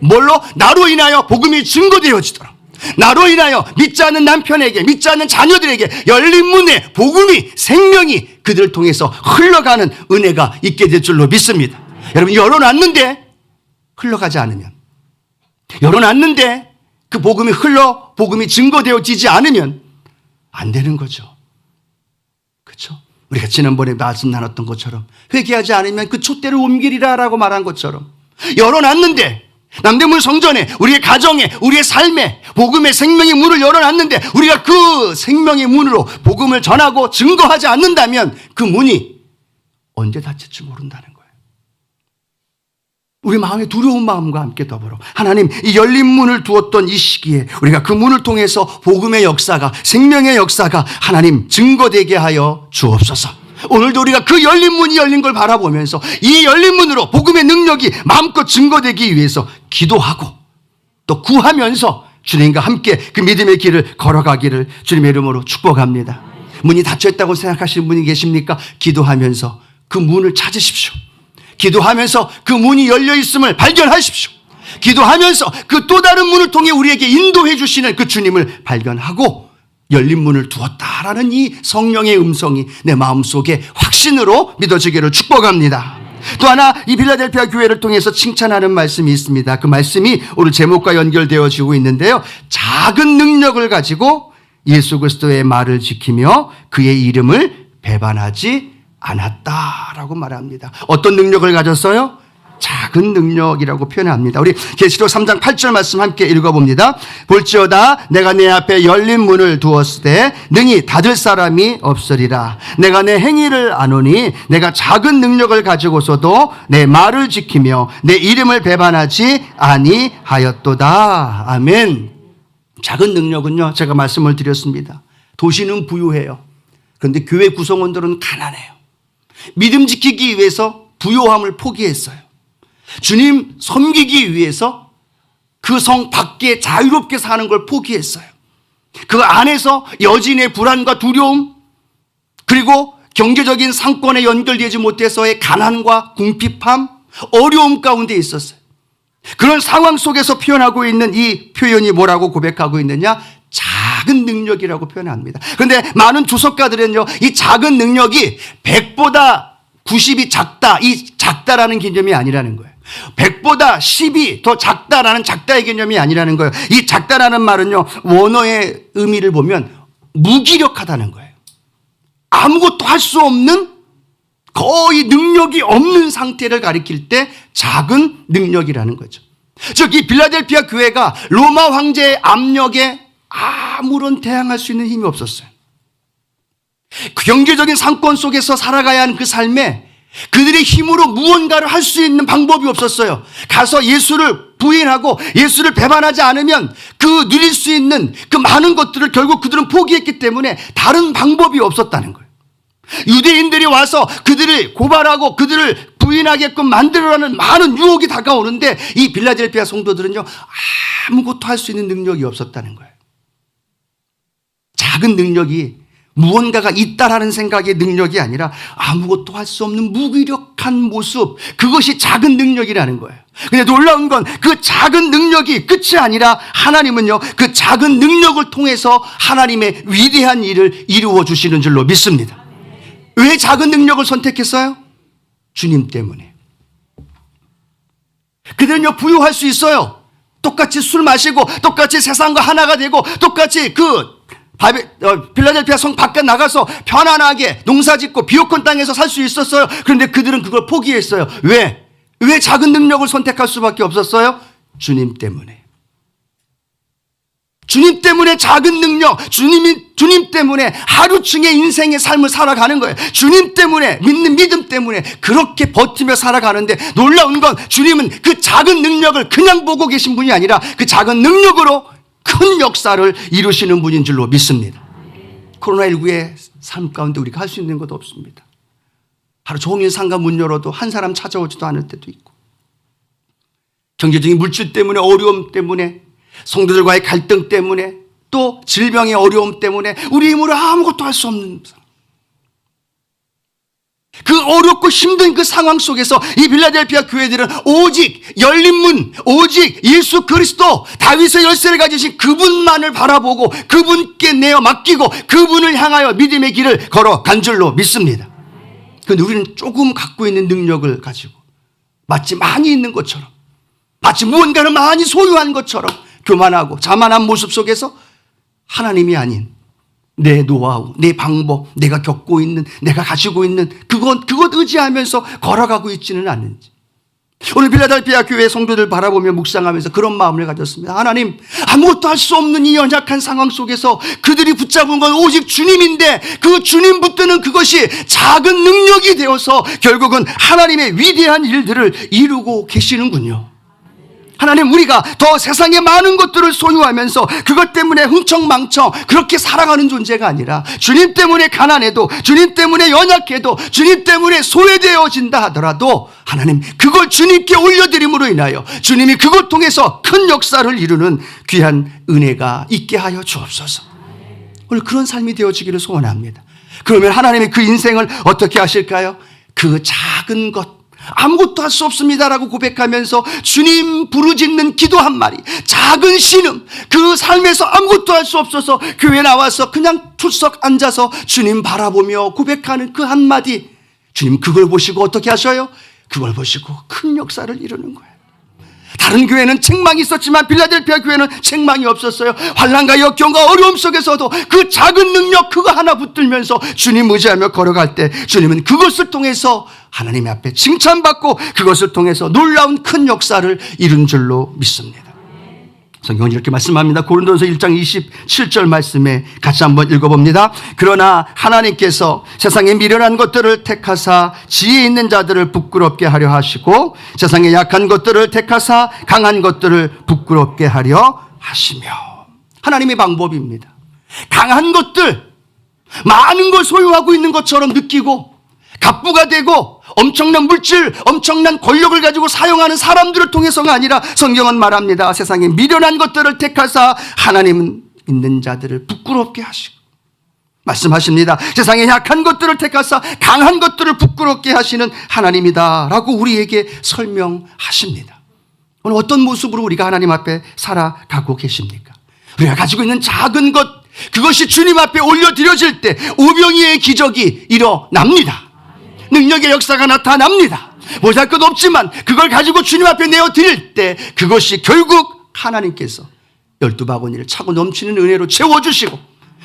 뭘로? 나로 인하여 복음이 증거되어지도록. 나로 인하여 믿지 않는 남편에게, 믿지 않는 자녀들에게 열린 문에 복음이, 생명이 그들을 통해서 흘러가는 은혜가 있게 될 줄로 믿습니다. 여러분, 열어놨는데 흘러가지 않으면, 열어놨는데 그 복음이 복음이 증거되어지지 않으면 안 되는 거죠. 그렇죠? 우리가 지난번에 말씀 나눴던 것처럼 회개하지 않으면 그 촛대를 옮기리라라고 말한 것처럼 열어놨는데, 남대문 성전에, 우리의 가정에, 우리의 삶에 복음의 생명의 문을 열어놨는데 우리가 그 생명의 문으로 복음을 전하고 증거하지 않는다면 그 문이 언제 닫힐지 모른다는 거예요. 우리 마음에 두려운 마음과 함께 더불어 하나님, 이 열린 문을 두었던 이 시기에 우리가 그 문을 통해서 복음의 역사가, 생명의 역사가 하나님 증거되게 하여 주옵소서. 오늘도 우리가 그 열린 문이 열린 걸 바라보면서 이 열린 문으로 복음의 능력이 마음껏 증거되기 위해서 기도하고 또 구하면서 주님과 함께 그 믿음의 길을 걸어가기를 주님의 이름으로 축복합니다. 문이 닫혀있다고 생각하시는 분이 계십니까? 기도하면서 그 문을 찾으십시오. 기도하면서 그 문이 열려있음을 발견하십시오. 기도하면서 그 또 다른 문을 통해 우리에게 인도해 주시는 그 주님을 발견하고 열린 문을 두었다라는 이 성령의 음성이 내 마음속에 확신으로 믿어지기를 축복합니다. 또 하나, 이 빌라델피아 교회를 통해서 칭찬하는 말씀이 있습니다. 그 말씀이 오늘 제목과 연결되어지고 있는데요. 작은 능력을 가지고 예수 그리스도의 말을 지키며 그의 이름을 배반하지 않았다라고 말합니다. 어떤 능력을 가졌어요? 작은 능력이라고 표현합니다. 우리 계시록 3장 8절 말씀 함께 읽어봅니다. 볼지어다 내가 내 앞에 열린 문을 두었을 때 능히 닫을 사람이 없으리라. 내가 내 행위를 아노니 내가 작은 능력을 가지고서도 내 말을 지키며 내 이름을 배반하지 아니하였도다. 아멘. 작은 능력은요, 제가 말씀을 드렸습니다. 도시는 부유해요. 그런데 교회 구성원들은 가난해요. 믿음 지키기 위해서 부요함을 포기했어요. 주님 섬기기 위해서 그 성 밖에 자유롭게 사는 걸 포기했어요. 그 안에서 여진의 불안과 두려움, 그리고 경제적인 상권에 연결되지 못해서의 가난과 궁핍함, 어려움 가운데 있었어요. 그런 상황 속에서 표현하고 있는 이 표현이 뭐라고 고백하고 있느냐? 작은 능력이라고 표현합니다. 그런데 많은 주석가들은요, 이 작은 능력이 100보다 90이 작다, 이 작다라는 개념이 아니라는 거예요. 100보다 10이 더 작다라는 작다의 개념이 아니라는 거예요. 이 작다라는 말은요, 원어의 의미를 보면 무기력하다는 거예요. 아무것도 할 수 없는, 거의 능력이 없는 상태를 가리킬 때 작은 능력이라는 거죠. 즉, 이 빌라델피아 교회가 로마 황제의 압력에 아무런 대항할 수 있는 힘이 없었어요. 그 경제적인 상권 속에서 살아가야 하는 그 삶에 그들의 힘으로 무언가를 할 수 있는 방법이 없었어요. 가서 예수를 부인하고 예수를 배반하지 않으면 그 누릴 수 있는 그 많은 것들을 결국 그들은 포기했기 때문에 다른 방법이 없었다는 거예요. 유대인들이 와서 그들을 고발하고 그들을 부인하게끔 만들어라는 많은 유혹이 다가오는데 이 빌라델피아 성도들은요, 아무것도 할 수 있는 능력이 없었다는 거예요. 작은 능력이 무언가가 있다라는 생각의 능력이 아니라 아무것도 할 수 없는 무기력한 모습, 그것이 작은 능력이라는 거예요. 근데 놀라운 건 그 작은 능력이 끝이 아니라 하나님은요, 그 작은 능력을 통해서 하나님의 위대한 일을 이루어 주시는 줄로 믿습니다. 왜 작은 능력을 선택했어요? 주님 때문에. 그들은요, 부유할 수 있어요. 똑같이 술 마시고 똑같이 세상과 하나가 되고 똑같이 빌라델피아 성 밖에 나가서 편안하게 농사짓고 비옥한 땅에서 살 수 있었어요. 그런데 그들은 그걸 포기했어요. 왜 작은 능력을 선택할 수밖에 없었어요? 주님 때문에. 주님 때문에 작은 능력, 주님 때문에 하루층의 인생의 삶을 살아가는 거예요. 주님 때문에, 믿는 믿음 때문에 그렇게 버티며 살아가는데 놀라운 건 주님은 그 작은 능력을 그냥 보고 계신 분이 아니라 그 작은 능력으로 큰 역사를 이루시는 분인 줄로 믿습니다. 코로나19의 삶 가운데 우리가 할 수 있는 것도 없습니다. 하루 종일 상가 문 열어도 한 사람 찾아오지도 않을 때도 있고, 경제적인 물질 때문에, 어려움 때문에, 성도들과의 갈등 때문에, 또 질병의 어려움 때문에 우리 힘으로 아무것도 할 수 없는 상황. 그 어렵고 힘든 그 상황 속에서 이 빌라델피아 교회들은 오직 열린 문, 오직 예수 그리스도, 다윗의 열쇠를 가지신 그분만을 바라보고 그분께 내어 맡기고 그분을 향하여 믿음의 길을 걸어간 줄로 믿습니다. 그런데 우리는 조금 갖고 있는 능력을 가지고 마치 많이 있는 것처럼, 마치 무언가를 많이 소유한 것처럼 교만하고 자만한 모습 속에서 하나님이 아닌 내 노하우, 내 방법, 내가 겪고 있는, 내가 가지고 있는 그것 의지하면서 걸어가고 있지는 않는지. 오늘 빌라델피아 교회 성도들 바라보며 묵상하면서 그런 마음을 가졌습니다. 하나님, 아무것도 할 수 없는 이 연약한 상황 속에서 그들이 붙잡은 건 오직 주님인데 그 주님 붙드는 그것이 작은 능력이 되어서 결국은 하나님의 위대한 일들을 이루고 계시는군요. 하나님, 우리가 더 세상에 많은 것들을 소유하면서 그것 때문에 흥청망청 그렇게 살아가는 존재가 아니라 주님 때문에 가난해도, 주님 때문에 연약해도, 주님 때문에 소외되어진다 하더라도 하나님, 그걸 주님께 올려드림으로 인하여 주님이 그것 통해서 큰 역사를 이루는 귀한 은혜가 있게 하여 주옵소서. 오늘 그런 삶이 되어지기를 소원합니다. 그러면 하나님이 그 인생을 어떻게 하실까요? 그 작은 것, 아무것도 할 수 없습니다라고 고백하면서 주님 부르짖는 기도 한 마리, 작은 신음, 그 삶에서 아무것도 할 수 없어서 교회에 나와서 그냥 출석 앉아서 주님 바라보며 고백하는 그 한마디, 주님 그걸 보시고 어떻게 하셔요? 그걸 보시고 큰 역사를 이루는 거예요. 다른 교회는 책망이 있었지만 빌라델피아 교회는 책망이 없었어요. 환난과 역경과 어려움 속에서도 그 작은 능력 그거 하나 붙들면서 주님 의지하며 걸어갈 때 주님은 그것을 통해서 하나님 앞에 칭찬받고 그것을 통해서 놀라운 큰 역사를 이룬 줄로 믿습니다. 성경은 이렇게 말씀합니다. 고린도전서 1장 27절 말씀에 같이 한번 읽어봅니다. 그러나 하나님께서 세상에 미련한 것들을 택하사 지혜 있는 자들을 부끄럽게 하려 하시고 세상에 약한 것들을 택하사 강한 것들을 부끄럽게 하려 하시며. 하나님의 방법입니다. 강한 것들, 많은 걸 소유하고 있는 것처럼 느끼고 갑부가 되고 엄청난 물질, 엄청난 권력을 가지고 사용하는 사람들을 통해서가 아니라 성경은 말합니다. 세상에 미련한 것들을 택하사 하나님은 있는 자들을 부끄럽게 하시고 말씀하십니다. 세상에 약한 것들을 택하사 강한 것들을 부끄럽게 하시는 하나님이다 라고 우리에게 설명하십니다. 오늘 어떤 모습으로 우리가 하나님 앞에 살아가고 계십니까? 우리가 가지고 있는 작은 것, 그것이 주님 앞에 올려드려질 때 오병이의 기적이 일어납니다. 능력의 역사가 나타납니다. 보잘것 없지만 그걸 가지고 주님 앞에 내어드릴 때 그것이 결국 하나님께서 12바구니를 차고 넘치는 은혜로 채워주시고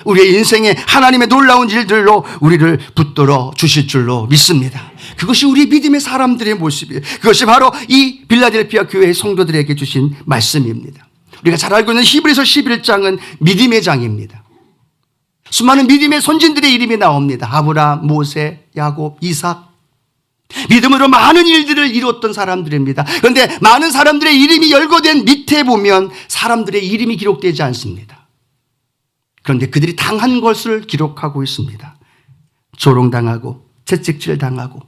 우리의 인생에 하나님의 놀라운 일들로 우리를 붙들어 주실 줄로 믿습니다. 그것이 우리 믿음의 사람들의 모습이에요. 그것이 바로 이 빌라델피아 교회의 성도들에게 주신 말씀입니다. 우리가 잘 알고 있는 히브리서 11장은 믿음의 장입니다. 수많은 믿음의 선진들의 이름이 나옵니다. 아브라함, 모세, 야곱, 이삭. 믿음으로 많은 일들을 이루었던 사람들입니다. 그런데 많은 사람들의 이름이 열거된 밑에 보면 사람들의 이름이 기록되지 않습니다. 그런데 그들이 당한 것을 기록하고 있습니다. 조롱당하고 채찍질당하고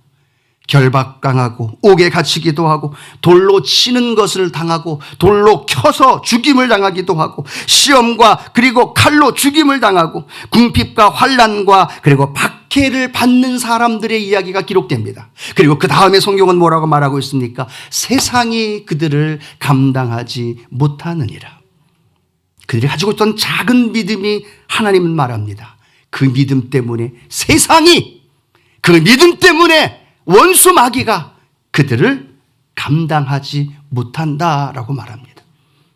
결박당하고 옥에 갇히기도 하고 돌로 치는 것을 당하고 돌로 켜서 죽임을 당하기도 하고 시험과 그리고 칼로 죽임을 당하고 궁핍과 환난과 그리고 박해를 받는 사람들의 이야기가 기록됩니다. 그리고 그 다음에 성경은 뭐라고 말하고 있습니까? 세상이 그들을 감당하지 못하느니라. 그들이 가지고 있던 작은 믿음이 하나님은 말합니다. 그 믿음 때문에 세상이, 그 믿음 때문에 원수 마귀가 그들을 감당하지 못한다라고 말합니다.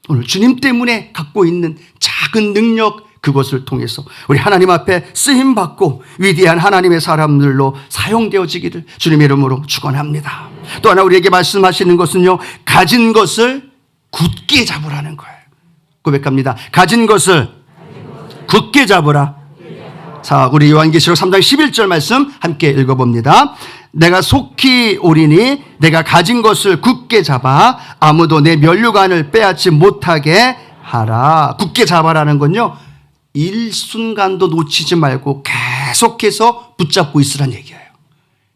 오늘 주님 때문에 갖고 있는 작은 능력, 그것을 통해서 우리 하나님 앞에 쓰임받고 위대한 하나님의 사람들로 사용되어지기를 주님의 이름으로 축원합니다. 또 하나 우리에게 말씀하시는 것은요, 가진 것을 굳게 잡으라는 거예요. 고백합니다. 가진 것을 굳게 잡으라. 자, 우리 요한계시록 3장 11절 말씀 함께 읽어봅니다. 내가 속히 오리니 내가 가진 것을 굳게 잡아 아무도 내 면류관을 빼앗지 못하게 하라. 굳게 잡아라는 건요, 일순간도 놓치지 말고 계속해서 붙잡고 있으란 얘기예요.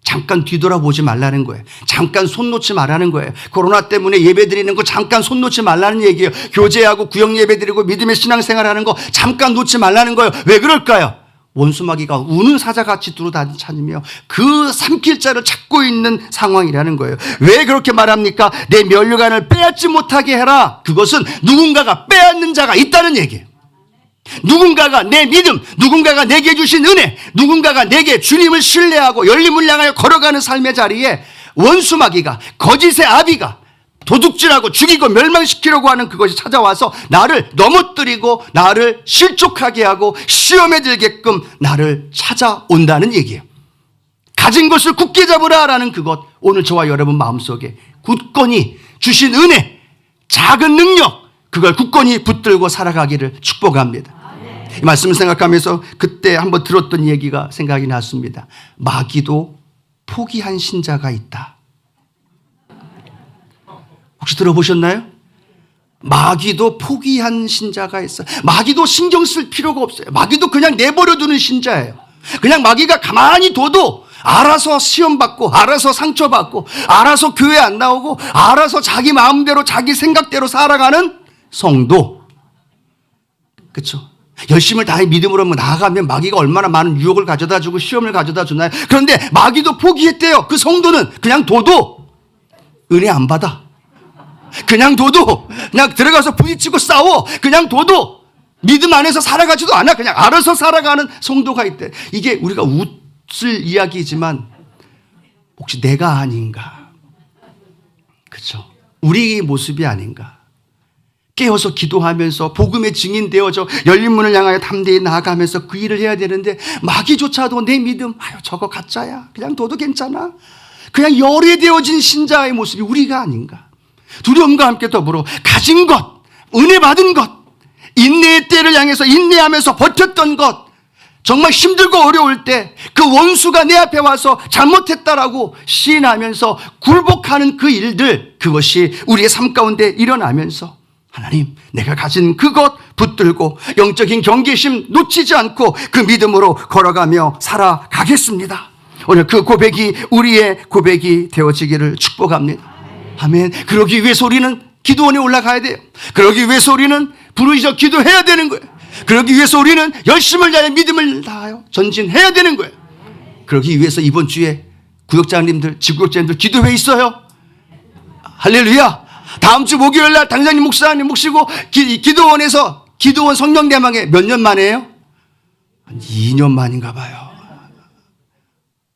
잠깐 뒤돌아보지 말라는 거예요. 잠깐 손 놓지 말라는 거예요. 코로나 때문에 예배 드리는 거 잠깐 손 놓지 말라는 얘기예요. 교제하고 구역 예배 드리고 믿음의 신앙생활하는 거 잠깐 놓지 말라는 거예요. 왜 그럴까요? 원수마귀가 우는 사자같이 두루다니며 그 삼킬 자를 찾고 있는 상황이라는 거예요. 왜 그렇게 말합니까? 내 면류관을 빼앗지 못하게 해라. 그것은 누군가가 빼앗는 자가 있다는 얘기예요. 누군가가 내 믿음, 누군가가 내게 주신 은혜, 누군가가 내게 주님을 신뢰하고 열림을 향하여 걸어가는 삶의 자리에 원수마귀가, 거짓의 아비가 도둑질하고 죽이고 멸망시키려고 하는 그것이 찾아와서 나를 넘어뜨리고 나를 실족하게 하고 시험에 들게끔 나를 찾아온다는 얘기예요. 가진 것을 굳게 잡으라라는 그것, 오늘 저와 여러분 마음속에 굳건히 주신 은혜, 작은 능력, 그걸 굳건히 붙들고 살아가기를 축복합니다. 이 말씀을 생각하면서 그때 한번 들었던 얘기가 생각이 났습니다. 마귀도 포기한 신자가 있다. 혹시 들어보셨나요? 마귀도 포기한 신자가 있어요. 마귀도 신경 쓸 필요가 없어요. 마귀도 그냥 내버려두는 신자예요. 그냥 마귀가 가만히 둬도 알아서 시험받고, 알아서 상처받고, 알아서 교회 안 나오고, 알아서 자기 마음대로 자기 생각대로 살아가는 성도. 그렇죠? 열심을 다해 믿음으로 나아가면 마귀가 얼마나 많은 유혹을 가져다 주고 시험을 가져다 주나요? 그런데 마귀도 포기했대요. 그 성도는 그냥 둬도 은혜 안 받아. 그냥 둬도 그냥 들어가서 부딪히고 싸워. 그냥 둬도 믿음 안에서 살아가지도 않아. 그냥 알아서 살아가는 성도가 있대. 이게 우리가 웃을 이야기지만 혹시 내가 아닌가? 그렇죠? 우리 모습이 아닌가? 깨어서 기도하면서 복음의 증인 되어져 열린 문을 향하여 담대히 나아가면서 그 일을 해야 되는데 마귀조차도 내 믿음, 아유 저거 가짜야. 그냥 둬도 괜찮아. 그냥 열애되어진 신자의 모습이 우리가 아닌가? 두려움과 함께 더불어 가진 것, 은혜 받은 것, 인내의 때를 향해서 인내하면서 버텼던 것, 정말 힘들고 어려울 때 그 원수가 내 앞에 와서 잘못했다라고 시인하면서 굴복하는 그 일들, 그것이 우리의 삶 가운데 일어나면서 하나님, 내가 가진 그것 붙들고 영적인 경계심 놓치지 않고 그 믿음으로 걸어가며 살아가겠습니다. 오늘 그 고백이 우리의 고백이 되어지기를 축복합니다. 아멘. 그러기 위해서 우리는 기도원에 올라가야 돼요. 그러기 위해서 우리는 부르짖어 기도해야 되는 거예요. 그러기 위해서 우리는 열심을 다해 믿음을 다하여 전진해야 되는 거예요. 그러기 위해서 이번 주에 구역장님들, 지구역장님들 기도회 있어요. 할렐루야. 다음 주 목요일 날 당장님 목사님 모시고 기도원에서 기도원 성령대망회 몇 년 만이에요? 한 2년 만인가 봐요.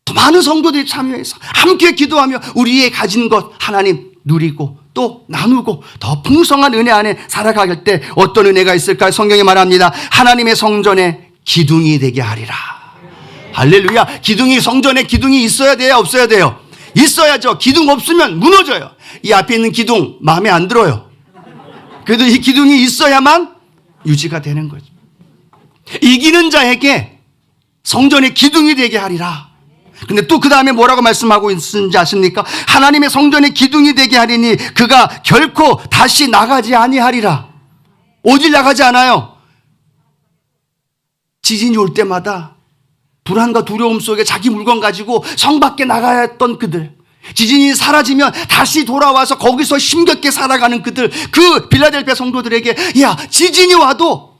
더 많은 성도들이 참여해서 함께 기도하며 우리의 가진 것 하나님 누리고 또 나누고 더 풍성한 은혜 안에 살아갈 때 어떤 은혜가 있을까요? 성경이 말합니다. 하나님의 성전에 기둥이 되게 하리라. 할렐루야. 기둥이, 성전에 기둥이 있어야 돼요? 없어야 돼요? 있어야죠. 기둥 없으면 무너져요. 이 앞에 있는 기둥 마음에 안 들어요. 그래도 이 기둥이 있어야만 유지가 되는 거죠. 이기는 자에게 성전의 기둥이 되게 하리라. 근데 또 그 다음에 뭐라고 말씀하고 있는지 아십니까? 하나님의 성전의 기둥이 되게 하리니 그가 결코 다시 나가지 아니하리라. 어딜 나가지 않아요. 지진이 올 때마다 불안과 두려움 속에 자기 물건 가지고 성 밖에 나가야 했던 그들, 지진이 사라지면 다시 돌아와서 거기서 힘겹게 살아가는 그들, 그 빌라델피아 성도들에게 야, 지진이 와도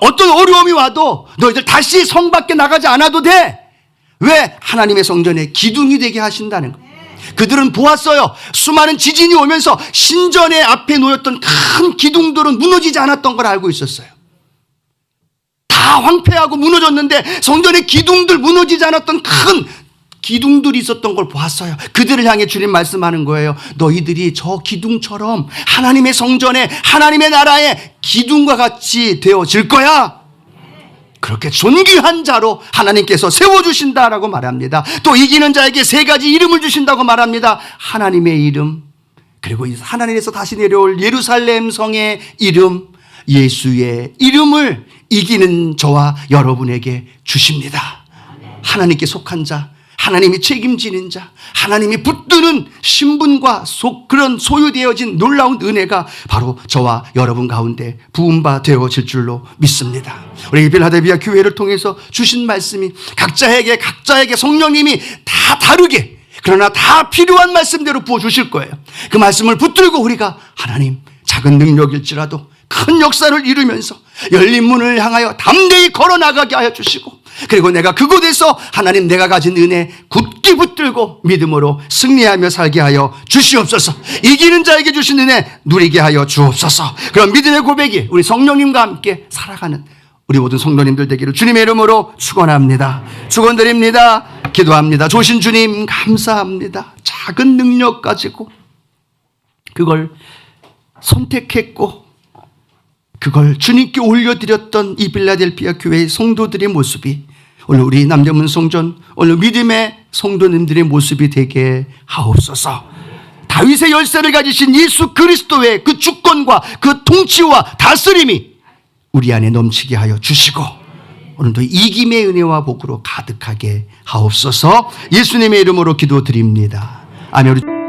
어떤 어려움이 와도 너희들 다시 성 밖에 나가지 않아도 돼. 왜? 하나님의 성전에 기둥이 되게 하신다는 거예요. 그들은 보았어요. 수많은 지진이 오면서 신전의 앞에 놓였던 큰 기둥들은 무너지지 않았던 걸 알고 있었어요. 다 황폐하고 무너졌는데 성전의 기둥들, 무너지지 않았던 큰 기둥들이 있었던 걸 보았어요. 그들을 향해 주님 말씀하는 거예요. 너희들이 저 기둥처럼 하나님의 성전에, 하나님의 나라에 기둥과 같이 되어질 거야. 그렇게 존귀한 자로 하나님께서 세워주신다라고 말합니다. 또 이기는 자에게 세 가지 이름을 주신다고 말합니다. 하나님의 이름, 그리고 하나님에서 다시 내려올 예루살렘 성의 이름, 예수의 이름을 이기는 저와 여러분에게 주십니다. 하나님께 속한 자, 하나님이 책임지는 자, 하나님이 붙드는 신분과 그런 소유되어진 놀라운 은혜가 바로 저와 여러분 가운데 부음바 되어질 줄로 믿습니다. 우리 빌하델비아 교회를 통해서 주신 말씀이 각자에게 성령님이 다 다르게 그러나 다 필요한 말씀대로 부어주실 거예요. 그 말씀을 붙들고 우리가 하나님 작은 능력일지라도 큰 역사를 이루면서 열린 문을 향하여 담대히 걸어나가게 하여 주시고, 그리고 내가 그곳에서 하나님 내가 가진 은혜 굳게 붙들고 믿음으로 승리하며 살게 하여 주시옵소서. 이기는 자에게 주신 은혜 누리게 하여 주옵소서. 그런 믿음의 고백이 우리 성령님과 함께 살아가는 우리 모든 성도님들 되기를 주님의 이름으로 축원합니다. 축원드립니다. 기도합니다. 조신 주님 감사합니다. 작은 능력 가지고 그걸 선택했고 그걸 주님께 올려드렸던 이 빌라델피아 교회의 성도들의 모습이 오늘 우리 남대문 성전, 오늘 믿음의 성도님들의 모습이 되게 하옵소서. 다윗의 열쇠를 가지신 예수 그리스도의 그 주권과 그 통치와 다스림이 우리 안에 넘치게 하여 주시고 오늘도 이김의 은혜와 복으로 가득하게 하옵소서. 예수님의 이름으로 기도드립니다. 아멘.